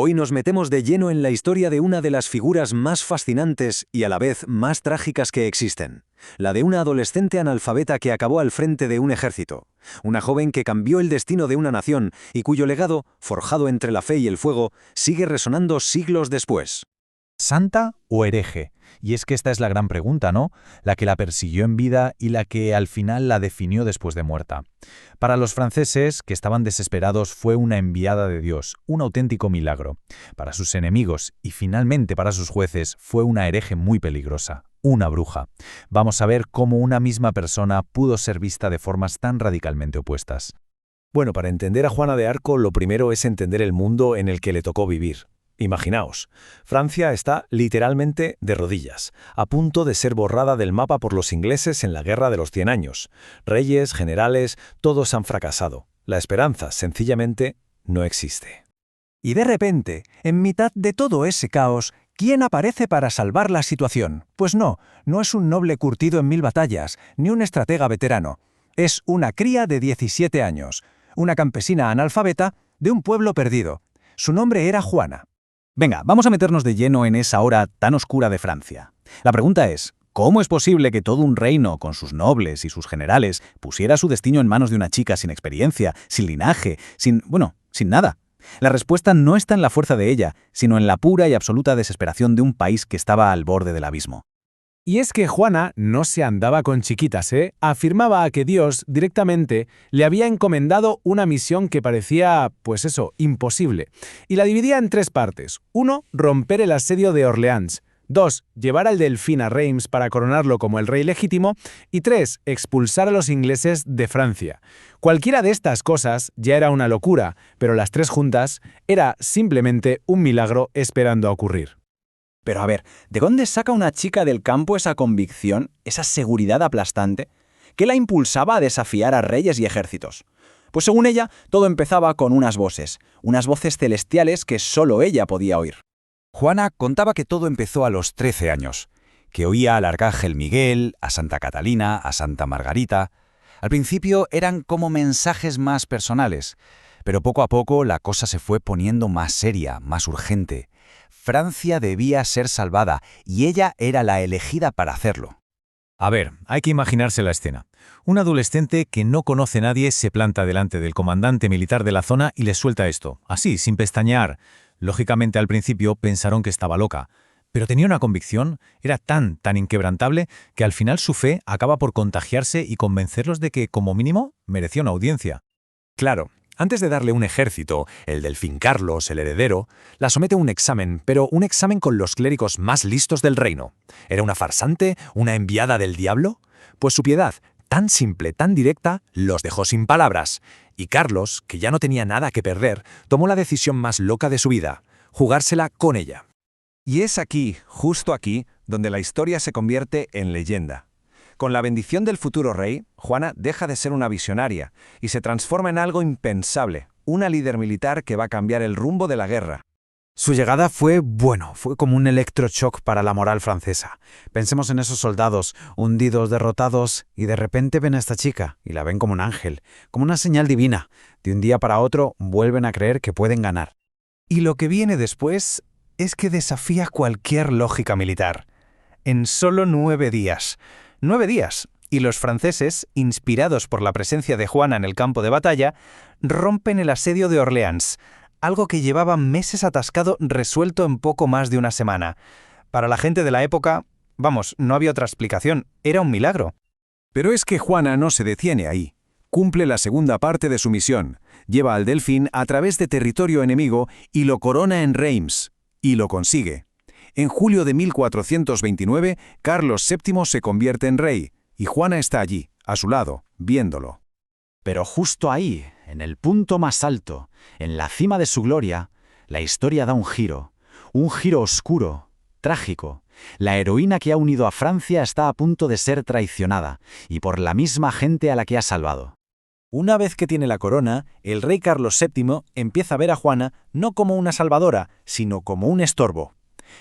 Hoy nos metemos de lleno en la historia de una de las figuras más fascinantes y a la vez más trágicas que existen. La de una adolescente analfabeta que acabó al frente de un ejército. Una joven que cambió el destino de una nación y cuyo legado, forjado entre la fe y el fuego, sigue resonando siglos después. ¿Santa o hereje? Y es que esta es la gran pregunta, ¿no? La que la persiguió en vida y la que al final la definió después de muerta. Para los franceses, que estaban desesperados, fue una enviada de Dios, un auténtico milagro. Para sus enemigos y finalmente para sus jueces, fue una hereje muy peligrosa, una bruja. Vamos a ver cómo una misma persona pudo ser vista de formas tan radicalmente opuestas. Bueno, para entender a Juana de Arco, lo primero es entender el mundo en el que le tocó vivir. Imaginaos, Francia está literalmente de rodillas, a punto de ser borrada del mapa por los ingleses en la Guerra de los 100 años. Reyes, generales, todos han fracasado. La esperanza, sencillamente, no existe. Y de repente, en mitad de todo ese caos, ¿quién aparece para salvar la situación? Pues no es un noble curtido en 1000 batallas, ni un estratega veterano. Es una cría de 17 años, una campesina analfabeta de un pueblo perdido. Su nombre era Juana. Venga, vamos a meternos de lleno en esa hora tan oscura de Francia. La pregunta es, ¿cómo es posible que todo un reino, con sus nobles y sus generales, pusiera su destino en manos de una chica sin experiencia, sin linaje, sin nada? La respuesta no está en la fuerza de ella, sino en la pura y absoluta desesperación de un país que estaba al borde del abismo. Y es que Juana no se andaba con chiquitas, ¿eh? Afirmaba que Dios directamente le había encomendado una misión que parecía, imposible. Y la dividía en 3 partes. 1, romper el asedio de Orleans. 2, llevar al delfín a Reims para coronarlo como el rey legítimo. Y 3, expulsar a los ingleses de Francia. Cualquiera de estas cosas ya era una locura, pero las 3 juntas era simplemente un milagro esperando a ocurrir. Pero a ver, ¿de dónde saca una chica del campo esa convicción, esa seguridad aplastante? ¿Qué la impulsaba a desafiar a reyes y ejércitos? Pues según ella, todo empezaba con unas voces celestiales que solo ella podía oír. Juana contaba que todo empezó a los 13 años, que oía al arcángel Miguel, a Santa Catalina, a Santa Margarita. Al principio eran como mensajes más personales, pero poco a poco la cosa se fue poniendo más seria, más urgente. Francia debía ser salvada y ella era la elegida para hacerlo. A ver, hay que imaginarse la escena. Un adolescente que no conoce a nadie se planta delante del comandante militar de la zona y le suelta esto, así, sin pestañear. Lógicamente al principio pensaron que estaba loca, pero tenía una convicción, era tan inquebrantable que al final su fe acaba por contagiarse y convencerlos de que, como mínimo, merecía una audiencia. Claro, antes de darle un ejército, el delfín Carlos, el heredero, la somete a un examen, pero un examen con los clérigos más listos del reino. ¿Era una farsante? ¿Una enviada del diablo? Pues su piedad, tan simple, tan directa, los dejó sin palabras. Y Carlos, que ya no tenía nada que perder, tomó la decisión más loca de su vida, jugársela con ella. Y es aquí, justo aquí, donde la historia se convierte en leyenda. Con la bendición del futuro rey, Juana deja de ser una visionaria y se transforma en algo impensable, una líder militar que va a cambiar el rumbo de la guerra. Su llegada fue como un electroshock para la moral francesa. Pensemos en esos soldados, hundidos, derrotados, y de repente ven a esta chica y la ven como un ángel, como una señal divina. De un día para otro vuelven a creer que pueden ganar. Y lo que viene después es que desafía cualquier lógica militar. En solo 9 días. 9 días. Y los franceses, inspirados por la presencia de Juana en el campo de batalla, rompen el asedio de Orleans, algo que llevaba meses atascado resuelto en poco más de una semana. Para la gente de la época, no había otra explicación, era un milagro. Pero es que Juana no se detiene ahí. Cumple la segunda parte de su misión, lleva al delfín a través de territorio enemigo y lo corona en Reims. Y lo consigue. En julio de 1429, Carlos VII se convierte en rey, y Juana está allí, a su lado, viéndolo. Pero justo ahí, en el punto más alto, en la cima de su gloria, la historia da un giro oscuro, trágico. La heroína que ha unido a Francia está a punto de ser traicionada, y por la misma gente a la que ha salvado. Una vez que tiene la corona, el rey Carlos VII empieza a ver a Juana no como una salvadora, sino como un estorbo.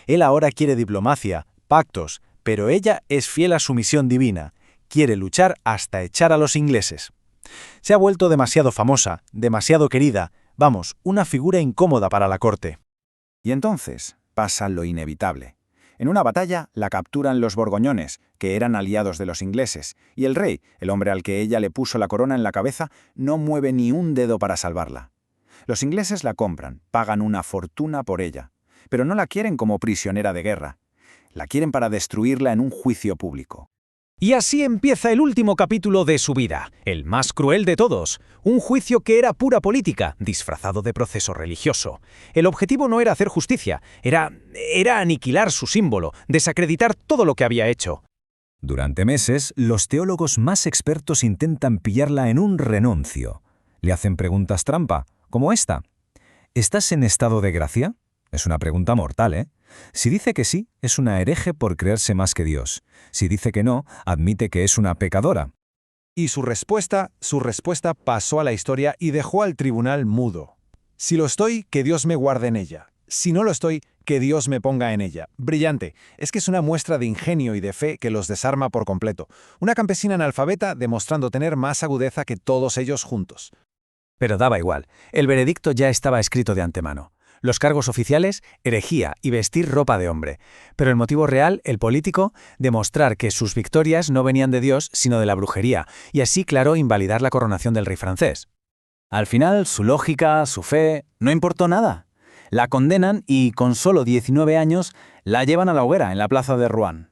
Él ahora quiere diplomacia, pactos, pero ella es fiel a su misión divina. Quiere luchar hasta echar a los ingleses. Se ha vuelto demasiado famosa, demasiado querida, una figura incómoda para la corte. Y entonces pasa lo inevitable. En una batalla la capturan los borgoñones, que eran aliados de los ingleses, y el rey, el hombre al que ella le puso la corona en la cabeza, no mueve ni un dedo para salvarla. Los ingleses la compran, pagan una fortuna por ella, pero no la quieren como prisionera de guerra. La quieren para destruirla en un juicio público. Y así empieza el último capítulo de su vida, el más cruel de todos, un juicio que era pura política, disfrazado de proceso religioso. El objetivo no era hacer justicia, era aniquilar su símbolo, desacreditar todo lo que había hecho. Durante meses, los teólogos más expertos intentan pillarla en un renuncio. Le hacen preguntas trampa, como esta. ¿Estás en estado de gracia? Es una pregunta mortal, ¿eh? Si dice que sí, es una hereje por creerse más que Dios. Si dice que no, admite que es una pecadora. Y su respuesta pasó a la historia y dejó al tribunal mudo. Si lo estoy, que Dios me guarde en ella. Si no lo estoy, que Dios me ponga en ella. Brillante. Es que es una muestra de ingenio y de fe que los desarma por completo. Una campesina analfabeta demostrando tener más agudeza que todos ellos juntos. Pero daba igual. El veredicto ya estaba escrito de antemano. Los cargos oficiales, herejía y vestir ropa de hombre. Pero el motivo real, el político, demostrar que sus victorias no venían de Dios, sino de la brujería, y así, claro, invalidar la coronación del rey francés. Al final, su lógica, su fe, no importó nada. La condenan y, con solo 19 años, la llevan a la hoguera en la plaza de Rouen.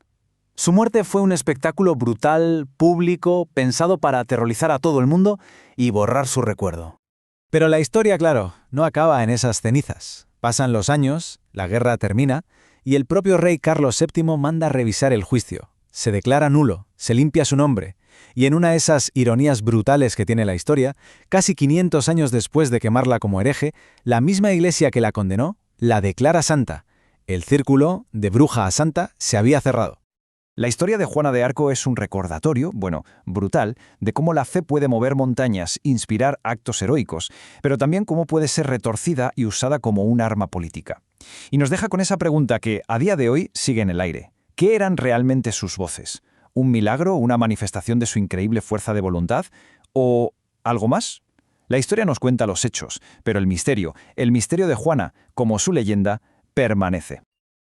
Su muerte fue un espectáculo brutal, público, pensado para aterrorizar a todo el mundo y borrar su recuerdo. Pero la historia, claro, no acaba en esas cenizas. Pasan los años, la guerra termina, y el propio rey Carlos VII manda revisar el juicio. Se declara nulo, se limpia su nombre, y en una de esas ironías brutales que tiene la historia, casi 500 años después de quemarla como hereje, la misma iglesia que la condenó la declara santa. El círculo, de bruja a santa, se había cerrado. La historia de Juana de Arco es un recordatorio, brutal, de cómo la fe puede mover montañas, inspirar actos heroicos, pero también cómo puede ser retorcida y usada como un arma política. Y nos deja con esa pregunta que, a día de hoy, sigue en el aire. ¿Qué eran realmente sus voces? ¿Un milagro, una manifestación de su increíble fuerza de voluntad? ¿O algo más? La historia nos cuenta los hechos, pero el misterio de Juana, como su leyenda, permanece.